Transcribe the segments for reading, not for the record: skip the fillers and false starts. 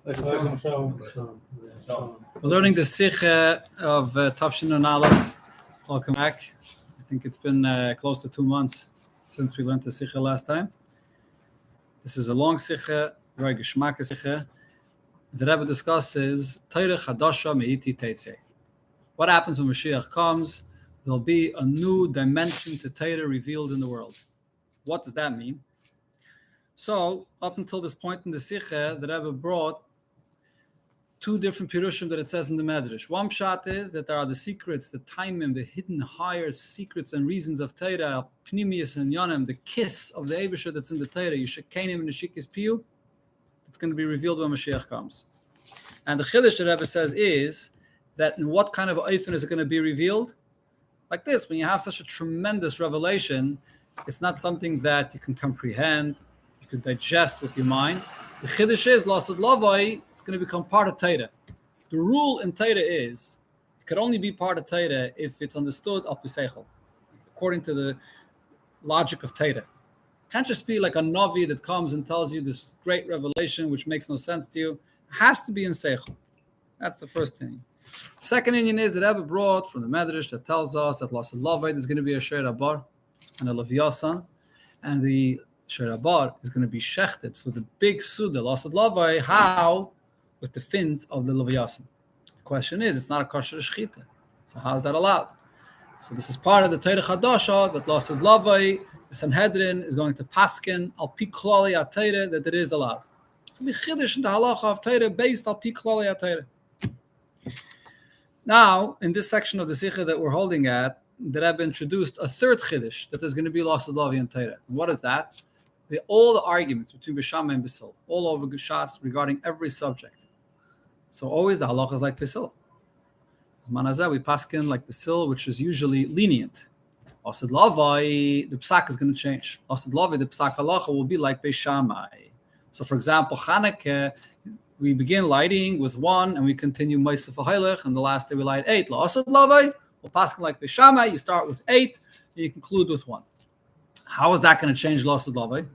We're learning the Sikha of Tafshin and Aleph. Welcome back. I think it's been close to 2 months since we learned the Sikha last time. This is a long Sikha, very Geschmack Sikha. The Rabbi discusses Torah Chadasha me'iti teitze. What happens when Moshiach comes? There'll be a new dimension to Torah revealed in the world. What does that mean? So, up until this point in the Sikha, the Rebbe brought 2 different pirushim that it says in the Medrash. One pshat is that there are the secrets, the taimim, the hidden higher secrets and reasons of Torah, pnimius and yonim, the kiss of the Eibusha that's in the Torah, yishakanim and neshikis piyu, it's going to be revealed when Mashiach comes. And the chiddush the Rebbe says is that in what kind of oifen is it going to be revealed? Like this, when you have such a tremendous revelation, it's not something that you can comprehend, you can digest with your mind. The chiddush is, lasad lavai, it's going to become part of Torah. The rule in Torah is, it could only be part of Torah if it's understood al piseichel, according to the logic of Torah. It can't just be like a navi that comes and tells you this great revelation which makes no sense to you. It has to be in seichel. That's the first thing. Second Indian is that Rebbe brought from the Medrash that tells us that lasad lavai is going to be a Shiur bar and a leviasan, and the Shiur bar is going to be shechted for the big suda lasad lavai. How? With the fins of the leviasan. The question is, it's not a kosher shechita. So how is that allowed? So this is part of the Torah Chadasha that lasad lavai, the Sanhedrin is going to paskin al pi klali ha-Torah that it is allowed. So we chiddush in the halacha of Torah based al pi klali ha-Torah. Now, in this section of the Sikha that we're holding at, the Rebbe introduced a third chiddush that is going to be lasad lavai and Torah. And what is that? All the arguments between Bishama and Bisil, all over Geshas regarding every subject. So always the halacha is like Bisil. Manazah, we paskin like Bisil, which is usually lenient. Lasad lavai, the psak is going to change. Lasad lavai, the psak halacha will be like Beishamai. So for example, Chanukah, we begin lighting with 1 and we continue Ma'aseh Hailech, and the last day we light 8. Lasad lavai, we'll paskin like Beishamai, you start with 8, and you conclude with 1. How is that going to change lasad lavai?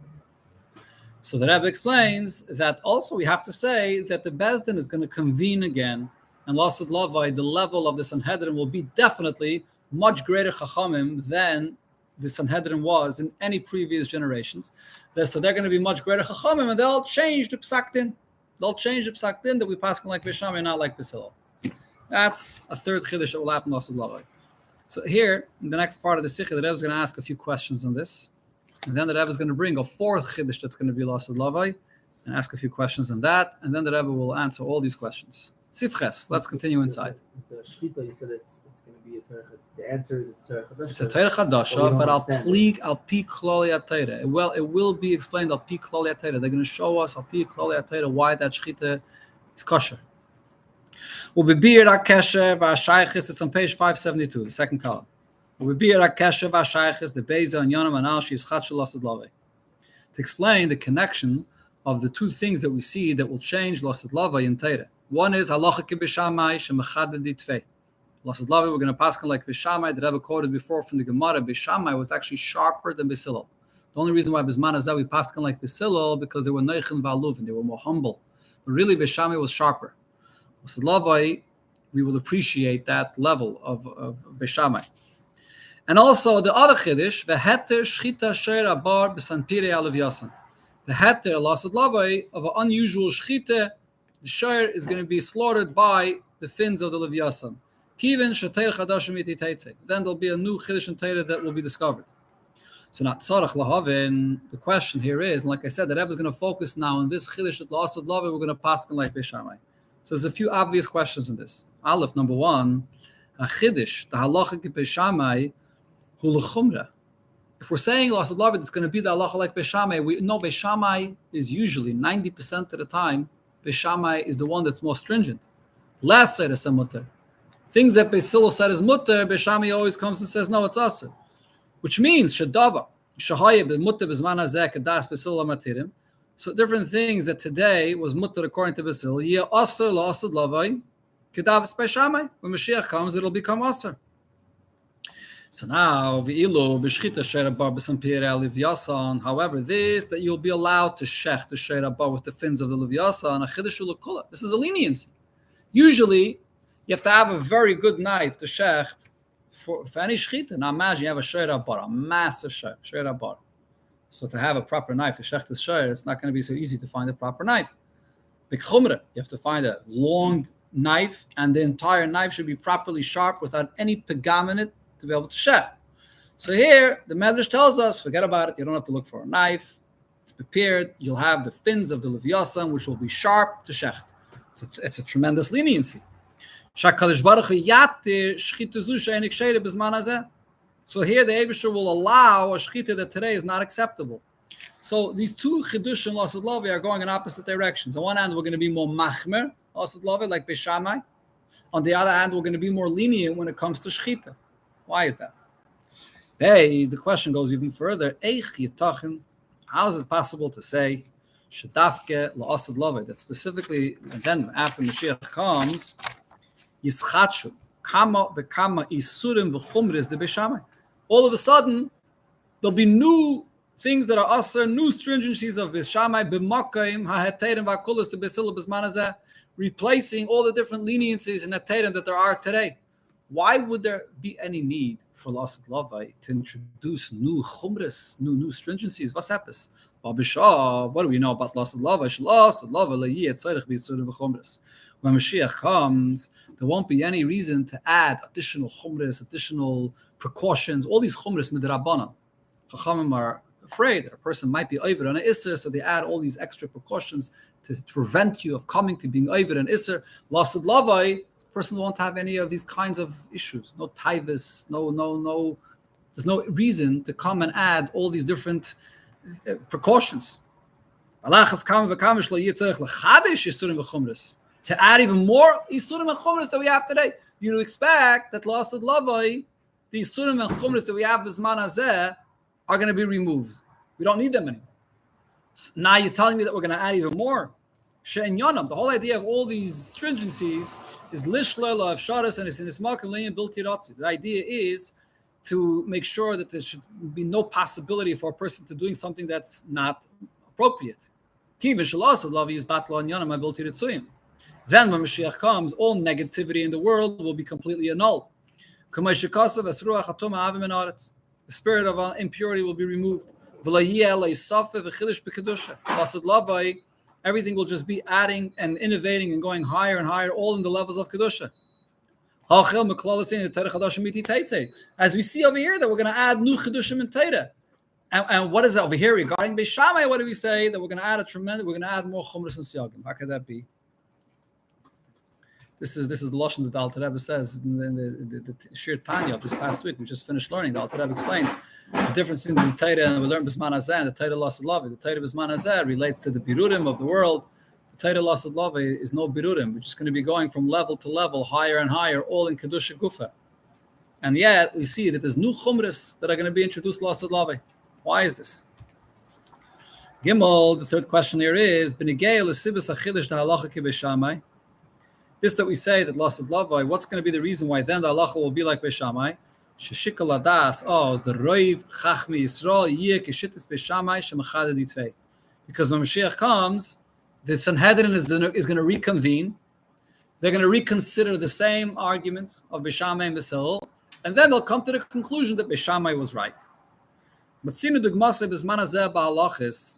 So the Rebbe explains that also we have to say that the Bezdin is going to convene again, and lasad lavai, the level of the Sanhedrin will be definitely much greater chachamim than the Sanhedrin was in any previous generations. So they're going to be much greater chachamim, and they'll change the psak din. They'll change the psak din that we pass like Bisham and not like Bisil. That's a third chiddush that will happen lasad lavai. So here, in the next part of the Sikha, the Rebbe is going to ask a few questions on this. And then the Rebbe is going to bring a fourth chiddush that's going to be lasad lavai and ask a few questions on that. And then the Rebbe will answer all these questions. Sifches, let's continue inside. The shchita, you said it's going to be a Torah. The answer is it's Torah Chadasha. It's a Torah Chadasha, but al pi klali ha-Torah. Well, it will be explained al pi klali ha-Torah. They're going to show us al pi klali ha-Torah why that shchita is kosher. It's on page 572, the second column. To explain the connection of the 2 things that we see that will change lasad lavai and Torah. One is halacha ki b'shamai shemachaded ditvei. Lasad lavai, we're going to pass like b'shamai. The Rebbe quoted before from the Gemara. B'shamai was actually sharper than Bisilel. The only reason why Bisman Azah we pass like Bisilel because they were neichin v'aluvin, they were more humble. But really, b'shamai was sharper. Lasad lavai, we will appreciate that level of Beishamai. And also the other chiddush, v'heter shchita shiur bar b'sanpirei aleviasan. The heter lasad lavai of an unusual shchita, the shiur is going to be slaughtered by the fins of the leviasan. Kivin she'Torah Chadasha me'iti teitze. Then there'll be a new chiddush in Torah that will be discovered. So not tzarach lahavin. The question here is, and like I said, the Rebbe is going to focus now on this chiddush at lasad lavai. We're going to pass like Beishamai. So there's a few obvious questions in this. Aleph, number 1, a chiddush, the halacha ki Beishamai, hu l'chumra. If we're saying lasad lavai, it's going to be the halacha like Beishamai. We know Beishamai is usually 90% of the time. Beishamai is the one that's more stringent. Last said is mutter. Things that Beisil said is mutter, Beishamai always comes and says no, it's asur. Which means shadava shahayib mutter b'zman hazeh kadas Beisil amatirim. So different things that today was mutter according to Bisil, yeah, Oster lasad lavai, kedav Beishamai. When Moshiach comes, it'll become Oster. So now, however, this that you'll be allowed to shech the sheira bar with the fins of the leviasan, this is a leniency. Usually, you have to have a very good knife to shecht for any shechita. Now imagine you have a sheira bar, a massive sheira bar. So to have a proper knife to shecht the sheira, it's not going to be so easy to find a proper knife. Big chumrah, you have to find a long knife, and the entire knife should be properly sharp without any pegam in it to be able to shech. So here, the Medrash tells us, forget about it. You don't have to look for a knife. It's prepared. You'll have the fins of the leviasan, which will be sharp to shecht. It's a tremendous leniency. So here, the Eibusher will allow a shechita that today is not acceptable. So these two chidush and lasad lavi are going in opposite directions. On one hand, we're going to be more machmer, lasad lavi, like Beishamai. On the other hand, we're going to be more lenient when it comes to shechita. Why is that? The question goes even further. How is it possible to say shadafke la'asad lavi, that specifically, and then after Moshiach comes, yischatshu kama v'kama isurim v'chumris de Beishamai. All of a sudden, there'll be new things that are Oster, new stringencies of Beishamai, b'makayim ha'heterim v'akulas to Beisila b'zmanazeh, replacing all the different leniencies in heterim that there are today. Why would there be any need for Lasad Lavai to introduce new chumras, new stringencies? What's happens? What do we know about Lasad Lavai? When Moshiach comes, there won't be any reason to add additional chumras, additional precautions, all these chumras midrabanan. Chachamim are afraid that a person might be over on an Isser, so they add all these extra precautions to prevent you of coming to being over an Isser. Lasad Lavai, person won't have any of these kinds of issues. No taivas, no. There's no reason to come and add all these different precautions. To add even more isurim and chumras that we have today, you expect that lasad lavai, the isurim and chumras that we have bisman hazeh are going to be removed. We don't need them anymore. Now you're telling me that we're going to add even more. The whole idea of all these stringencies is lishlela of sharas and it's in ismakim leyin bilti ratzi. The idea is to make sure that there should be no possibility for a person to doing something that's not appropriate. Then when Mashiach comes, all negativity in the world will be completely annulled. The spirit of impurity will be removed. Everything will just be adding and innovating and going higher and higher, all in the levels of Kedusha. As we see over here, that we're going to add new Kedushim in Torah. And what is that over here regarding Beishamai? What do we say? That we're going to add we're going to add more Chumras and Siyagim. How could that be? This is the Lashon that the Alter Rebbe says in the Shiur Tanya of this past week. We just finished learning. The Alter Rebbe explains the difference between the Torah and we learned Bisman Hazeh and the Torah Lasad Lavi. The Torah Bisman Hazeh relates to the Birurim of the world. The Torah Lasad Lavi is no Birurim. We're just going to be going from level to level, higher and higher, all in Kedusha Gufa. And yet we see that there's new Chumras that are going to be introduced Lasad Lavi. Why is this? Gimel, the third question here is B'nigei l'sibas achilish da'halacha ki Beishamai. This that we say that Lasad Lavi, what's going to be the reason why then the halacha will be like Beishamai? Sheshikal adas os the roiv chachmi Yisrael yeh kishitas Beishamai shemachad ditvei. Because when Moshiach comes, the Sanhedrin is going to reconvene. They're going to reconsider the same arguments of Beishamai and Beisil, and then they'll come to the conclusion that Beishamai was right. But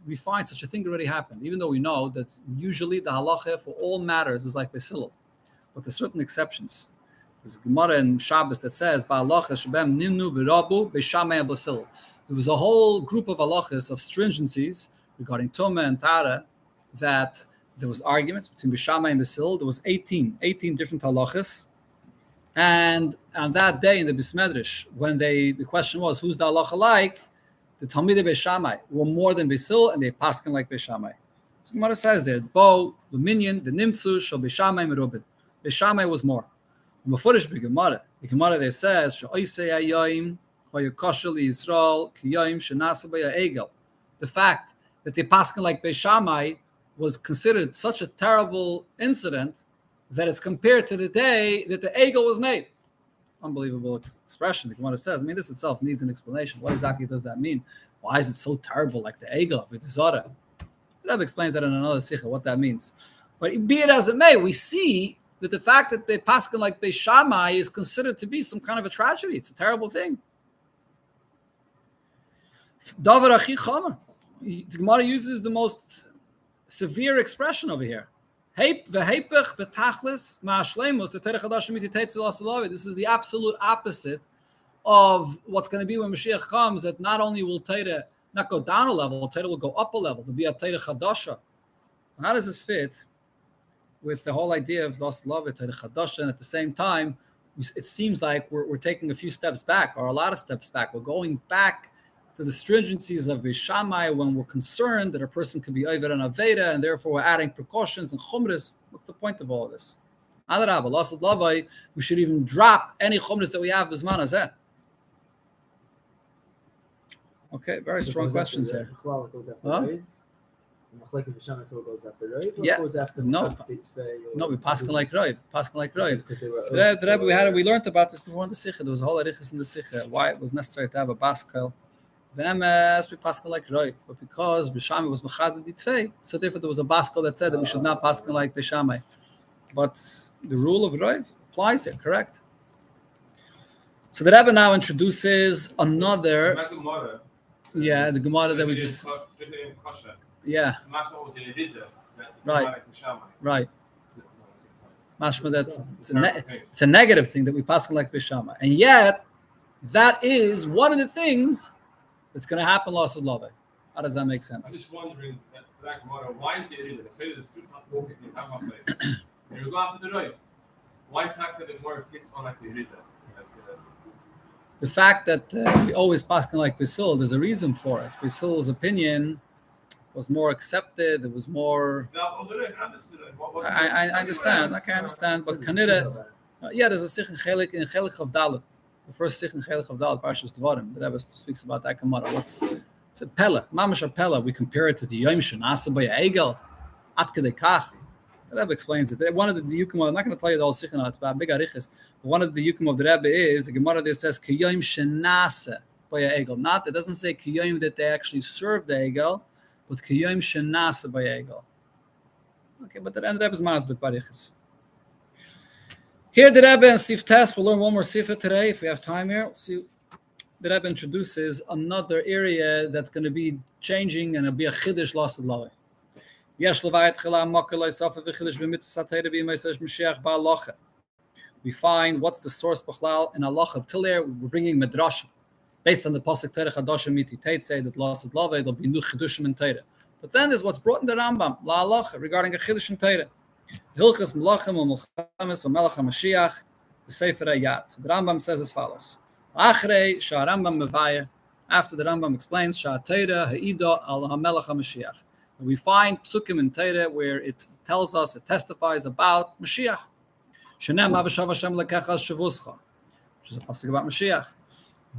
we find such a thing already happened, even though we know that usually the halacha for all matters is like Beisil. But there's certain exceptions. There's a Gemara in Shabbos that says, there was a whole group of halachas, of stringencies regarding Tumah and Tara, that there was arguments between Beishamai and Beisil. There was 18 different halachas. And on that day in the Bismedrish, when the question was, who's the halacha like? The Talmidei Beishamai were more than Beisil, and they paskin like Beishamai. So Gemara says there, Bo, the Minyan, the Nimtzu, Shal Beishamai Merubin. Beishamai was more. The Gemara there says, the fact that they paskin like Beishamai was considered such a terrible incident that it's compared to the day that the Egel was made. unbelievable expression. The Gemara says, this itself needs an explanation. What exactly does that mean? Why is it so terrible, like the Egel of Zara? The Rebbe explains that in another Sikha, what that means. But be it as it may, we see that the fact that they paskin like Beis Shammai is considered to be some kind of a tragedy. It's a terrible thing. Davar achi chamer. The Gemara uses the most severe expression over here. This is the absolute opposite of what's going to be when Moshiach comes, that not only will Torah not go down a level, Torah will go up a level, to be a Torah Chadasha. How does this fit with the whole idea of Oster, Torah Chadasha, and at the same time, it seems like we're taking a few steps back, or a lot of steps back. We're going back to the stringencies of Beis Shammai when we're concerned that a person could be Oived and Aveda, and therefore we're adding precautions and chumras. What's the point of all of this? Adarabah, Lasad Lavai, we should even drop any chumras that we have b'zman hazeh. Okay, very strong questions here. Yeah, no, we paskin like Rav. The Rebbe, we learned about this before in the Sikha. There was a whole arichas in the Sikha why it was necessary to have a baskel. Be'emes we paskin like Rav, but because Beis Shammai was mechad ditvei, so therefore there was a baskel that said that we should not paskin like Beis Shammai. But the rule of Rav applies here, correct? So the Rebbe now introduces another. Yeah, the Gemara that we just. Yeah. Right. Mashma, it's a negative thing that we pass like Beis Shammai, and yet that is one of the things that's going to happen. Loss of love. How does that make sense? I'm just wondering why is it the you go after the right? Why the Gemara takes on like the fact that we always pass like Basil, there's a reason for it. Basil's opinion was more accepted. It was more. I understand. I understand. But Kanira, there's a Sikh in Chelik of Dalet. The first Sikh in Chelik of Dalet, Parshas Dvarim. The Rebbe speaks about that Gemara. It's a Pella, Mamash a Pella. We compare it to the Yom Shenasa by Egel, At Kedei Kach. The Rebbe explains it. One of the Yukim, I'm not going to tell you the whole Sikh, it's about big arichas. But one of the Yukim of the Rebbe is the Gemara there says Ki Yom Shenasa by Egel. Not, it doesn't say Ki Yom that they actually served the Egel, but Kiyom Shenasa by Egel. Okay, but the Rebbe is Masbet Barichas. Here the Rebbe and Sif Test, we'll learn one more Sifah today if we have time here. See, the Rebbe introduces another area that's going to be changing and it'll be a Chiddush Lost Law. We find what's the source B'chlal in Allah. Till there, we're bringing Midrash. Based on the pasuk Torah Chadasha miti Tate say that loss of love there'll be new chidushim in Torah. But then there's what's brought in the Rambam la halacha regarding a chidush in Torah. Hilchas Melachim u'Melchames u'Melach HaMashiach b'Sefer Hayat. So the Rambam says as follows: Achrei Shah Rambam Mevayer. After the Rambam explains Shah Torah Ha'ida al HaMelach HaMashiach. We find psukim in Torah where it tells us, it testifies about Mashiach. Shenem Avashav Hashem lekechas shavuscha, which is a pasuk about Mashiach.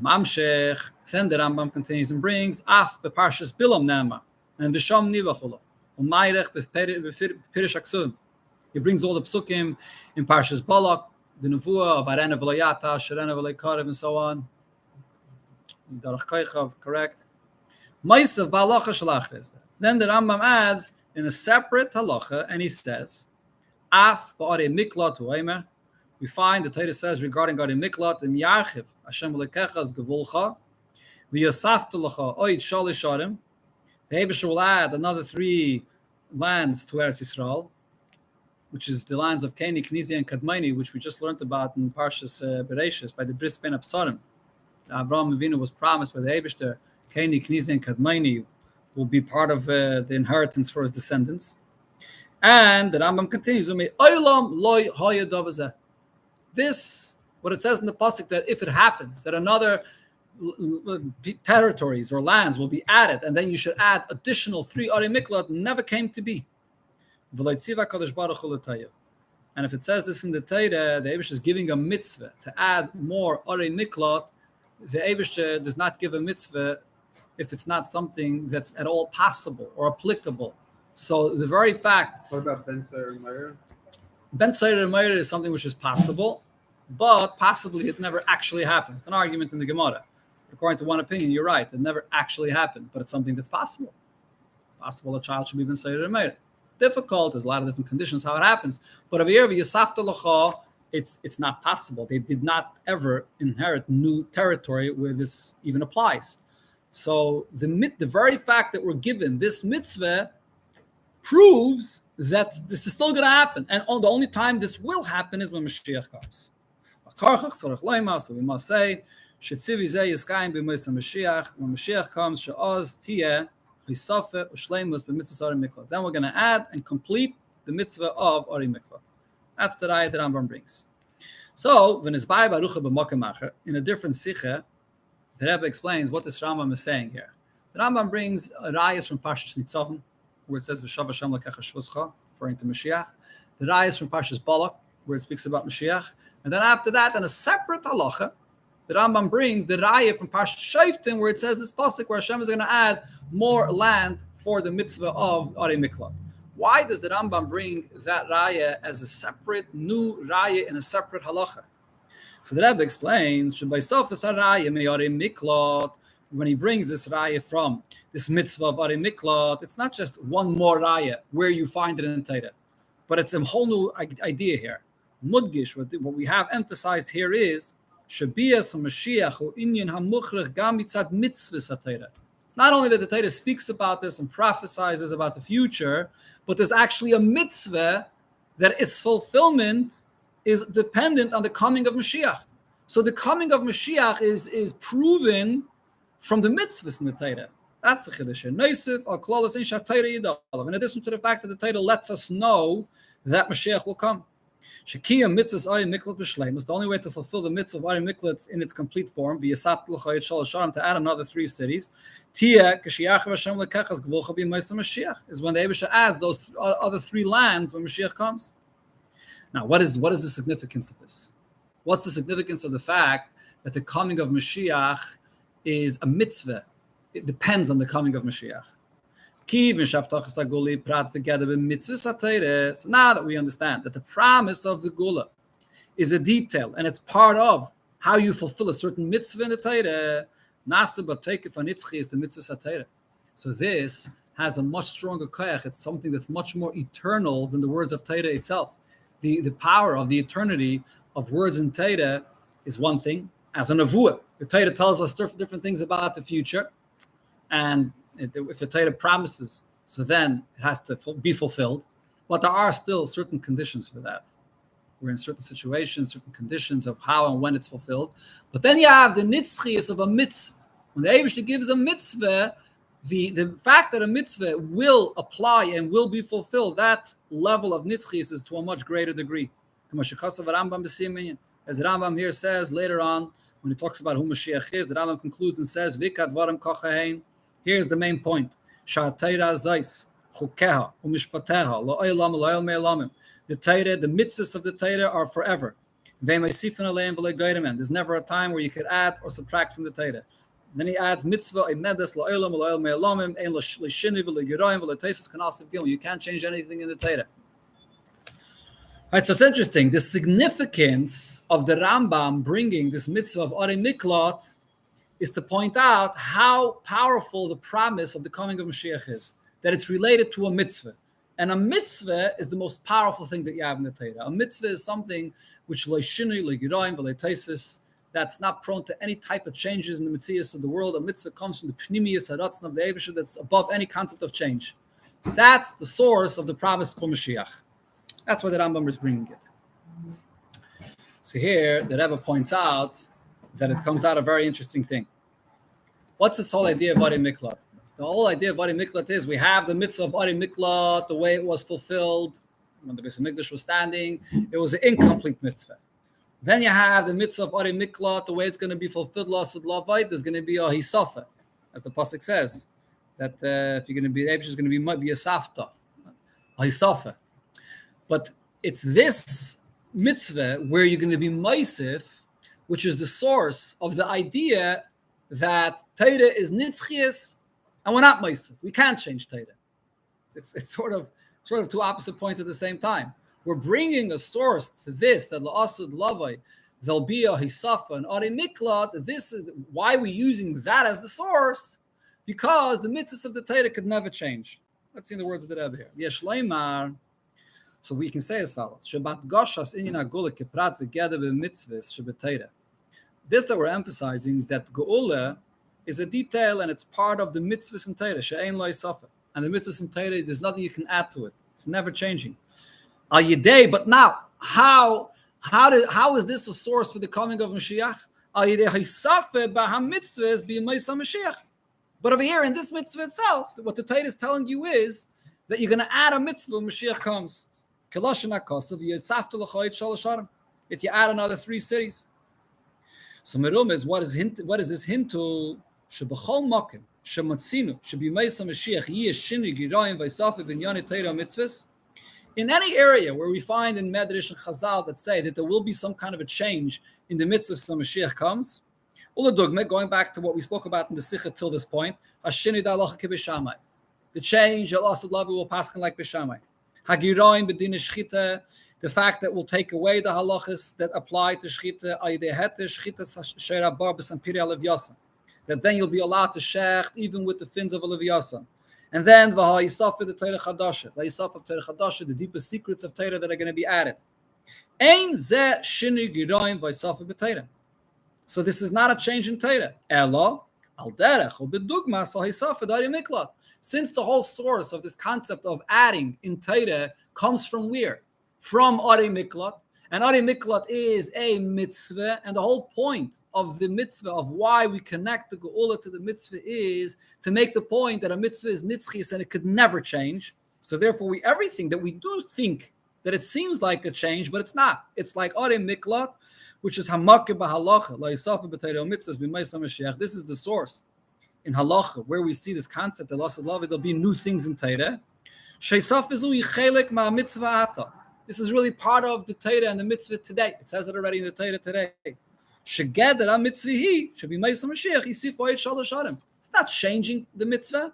Mamshech, then the Rambam continues and brings Af beParshas Bilam Nama and Visham Nivachula Umayrech bepirish Aksum. He brings all the psukim in Parshas Balak, the Nevuah of Arena V'Layata, Sharena V'Laykarev, and so on. Darach Kaichav, correct. Ma'asav Ba'alacha Shalachres. Then the Rambam adds in a separate halacha, and he says Af ba'arei miklat u'aymer. We find the Torah says regarding Gari Miklat in Yarchiv, Hashem lekechas gevulcha, v'yasaftu lecha oid shalish arim. The Eibusher will add another 3 lands to Eretz Yisrael, which is the lands of Keni, Knizia, and Kadmoni, which we just learned about in Parshas Bereshis by the Bris Ben Absarim. Avraham Avinu was promised by the Eibusher, Keni, Knizia, and Kadmoni will be part of the inheritance for his descendants. And the Rambam continues, Oilam loy hayadavazeh. This, what it says in the pasuk, that if it happens that another territories or lands will be added, and then you should add additional 3 Arei Miklat, never came to be. And if it says this in the Torah, the Eibush is giving a mitzvah to add more Arei Miklat. The Eibush does not give a mitzvah if it's not something that's at all possible or applicable. So the very fact. What about Ben Sayer and Meyer? Ben Sayer and Meyer is something which is possible, but possibly it never actually happened. It's an argument in the Gemara. According to one opinion, you're right. It never actually happened, but it's something that's possible. It's possible a child should be ben Seder and made. Difficult. There's a lot of different conditions how it happens. But over here, it's not possible. They did not ever inherit new territory where this even applies. So the very fact that we're given this mitzvah proves that this is still going to happen. And the only time this will happen is when Moshiach comes. So we must say, when Moshiach comes, then we're going to add and complete the mitzvah of Ari Miklat. That's the raya that Rambam brings. So, when it's by Baruch b'Makamacher, in a different sikha, the Rebbe explains what this Rambam is saying here. The Rambam brings a raya from Parshas Nitzavim, where it says V'shav Hashem l'kecha shvuscha, referring to Mashiach. The raya is from Parshas Balak, where it speaks about Mashiach. And then after that, in a separate halacha, the Rambam brings the raya from Parshas Shoftim, where it says this pasuk where Hashem is going to add more land for the mitzvah of Ari Miklat. Why does the Rambam bring that raya as a separate new raya in a separate halacha? So the Rebbe explains, when he brings this raya from this mitzvah of Ari Miklat, it's not just one more raya where you find it in Torah, but it's a whole new idea here. Mudgish, what we have emphasized here is Shabias Mashiach or Inyan Hamuchrech Gam Mitzad Mitzvahs HaTorah. It's not only that the Torah speaks about this and prophesizes about the future, but there's actually a mitzvah that its fulfillment is dependent on the coming of Mashiach. So the coming of Mashiach is proven from the mitzvahs in the Torah. That's the Chiddush. Neisif al klolos in shatayra yidalav. In addition to the fact that the Torah lets us know that Mashiach will come. Shekiya mitzvahs Ari Miklat b'shleimus. The only way to fulfill the mitzvah of Ari Miklat in its complete form, v'yasaf l'chayit shalosh sharim, to add another 3 cities, Tia k'shiyachav Hashem lekechas gvulcha b'maysa Mashiach, is when the Eibusha adds those other 3 lands when Mashiach comes. Now, what is the significance of this? What's the significance of the fact that the coming of Mashiach is a mitzvah? It depends on the coming of Mashiach. So now that we understand that the promise of the Gula is a detail and it's part of how you fulfill a certain mitzvah in the Torah, is the mitzvah Torah. So this has a much stronger koyach. It's something that's much more eternal than the words of Torah itself. The power of the eternity of words in Torah is one thing. As a nevuah, the Torah tells us different things about the future, and if the Torah promises, so then it has to be fulfilled. But there are still certain conditions for that. We're in certain situations, certain conditions of how and when it's fulfilled. But then you have the nitzchias of a mitzvah. When the Eibusha gives a mitzvah, the fact that a mitzvah will apply and will be fulfilled, that level of nitzchias is to a much greater degree. As Rambam here says later on, when he talks about who Moshiach is, the Rambam concludes and says, Vikat varam kachahein. Here's the main point. The Torah, the mitzvahs of the Torah are forever. There's never a time where you could add or subtract from the Torah. Then he adds mitzvah you can't change anything in the Torah. Right, so it's interesting. The significance of the Rambam bringing this mitzvah of Ari Miklat is to point out how powerful the promise of the coming of Mashiach is, that it's related to a mitzvah. And a mitzvah is the most powerful thing that you have in the Torah. A mitzvah is something which that's not prone to any type of changes in the mitzvahs of the world. A mitzvah comes from the pnimiyus haratzon of the Eibusha that's above any concept of change. That's the source of the promise for Mashiach. That's why the Rambam is bringing it. So here, the Rebbe points out that it comes out a very interesting thing. What's this whole idea of Ari Miklat? The whole idea of Ari Miklat is we have the mitzvah of Ari Miklat, the way it was fulfilled when the Beis HaMikdash was standing. It was an incomplete mitzvah. Then you have the mitzvah of Ari Miklat, the way it's going to be fulfilled, Lasad Lavait, there's going to be a Hisafa, as the pasuk says, that if you're going to be, it's going to be a Safta, a Hisafa. But it's this mitzvah where you're going to be Maisif, which is the source of the idea that Torah is nitzchias and we're not Maisif. We can't change Torah. It's sort of 2 opposite points at the same time. We're bringing a source to this, that la'asad lavai, there'll be a hisafa and ori miklat. This is why we're using that as the source, because the mitzvahs of the Torah could never change. Let's see the words of the Rebbe here. Yesh leimar. So we can say as follows: Shabbat goshas inyan agula keprat v'geder b'mitzvahs shebetayra. This that we're emphasizing, that geula is a detail and it's part of the mitzvahs in Torah. She'ein lo yisafa. And the mitzvahs in Torah, there's nothing you can add to it. It's never changing. Al yedei, but now, how is this a source for the coming of Moshiach? Al yedei hisafe b'ha mitzvahs b'yemais Moshiach. But over here in this mitzvah itself, what the Torah is telling you is that you're going to add a mitzvah when Mashiach comes. If you add another 3 cities. So Merum is what is this hint to? Shebachol makim shematzinu shebimeisa Mashiach yish shini girayim vaysafe b'nyani Torah mitzvahs. In any area where we find in Medrash and Chazal that say that there will be some kind of a change in the mitzvahs when Mashiach comes. Going back to what we spoke about in the Sikha till this point, the change, will pass like Bishamai. The fact that we'll take away the halachas that apply to shchita, that then you'll be allowed to shech even with the fins of a leviyasan. And then the Torah Chadasha, of Torah Chadasha, the deepest secrets of Torah that are going to be added. So this is not a change in Torah. Since the whole source of this concept of adding in Torah comes from where? From Ari Miklat. And Ari Miklat is a mitzvah. And the whole point of the mitzvah, of why we connect the Geula to the mitzvah, is to make the point that a mitzvah is nitzchis and it could never change. So therefore, everything that we do think that it seems like a change, but it's not. It's like Ari Miklat, which is Hamakeh b'halacha, la yisafa b'Torah mitzvahs b'maysa Mashiach. This is the source in halacha where we see this concept that there'll be new things in Torah. Sheisaf izu yichelek ma mitzvah ata. This is really part of the Torah and the mitzvah today. It says it already in the Torah today. Shegeder ha-mitzvahi should be Ma'aseh Mashiach yisifo et shalosh harim. It's not changing the mitzvah.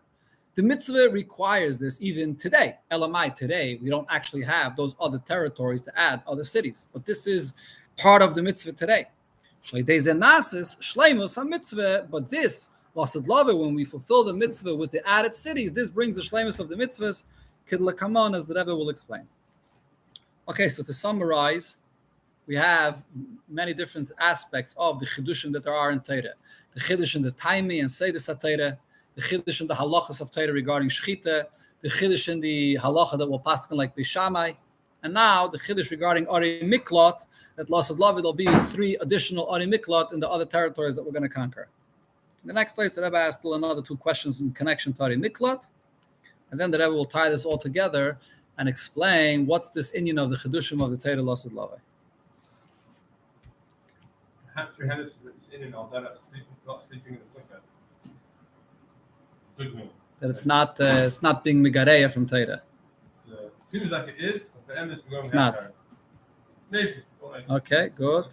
The mitzvah requires this even today. Elamai, today, we don't actually have those other territories to add other cities. But this is part of the mitzvah today. But this, when we fulfill the mitzvah with the added cities, this brings the shleimus of the mitzvahs, kidlakaman, as the Rebbe will explain. Okay, so to summarize, we have many different aspects of the chidushim that there are in Torah. The chiddush in the taimi and seidus HaTorah, the chiddush in the halachas of Torah regarding shchita, the chiddush in the halacha that will pass like Bishamai, and now the chiddush regarding Ari Miklat, that Lasad Lavid will be 3 additional Ari Miklat in the other territories that we're going to conquer. In the next place, the Rebbe asked still another 2 questions in connection to Ari Miklat, and then the Rebbe will tie this all together and explain what's this inyan of the chidushim of the Torah Lasad Lavid. Perhaps we had this inyan of that not sleeping in the sukkah. That it's not being migareya from Torah. It seems like it is, but the end is going. It's not. Maybe. Okay, good.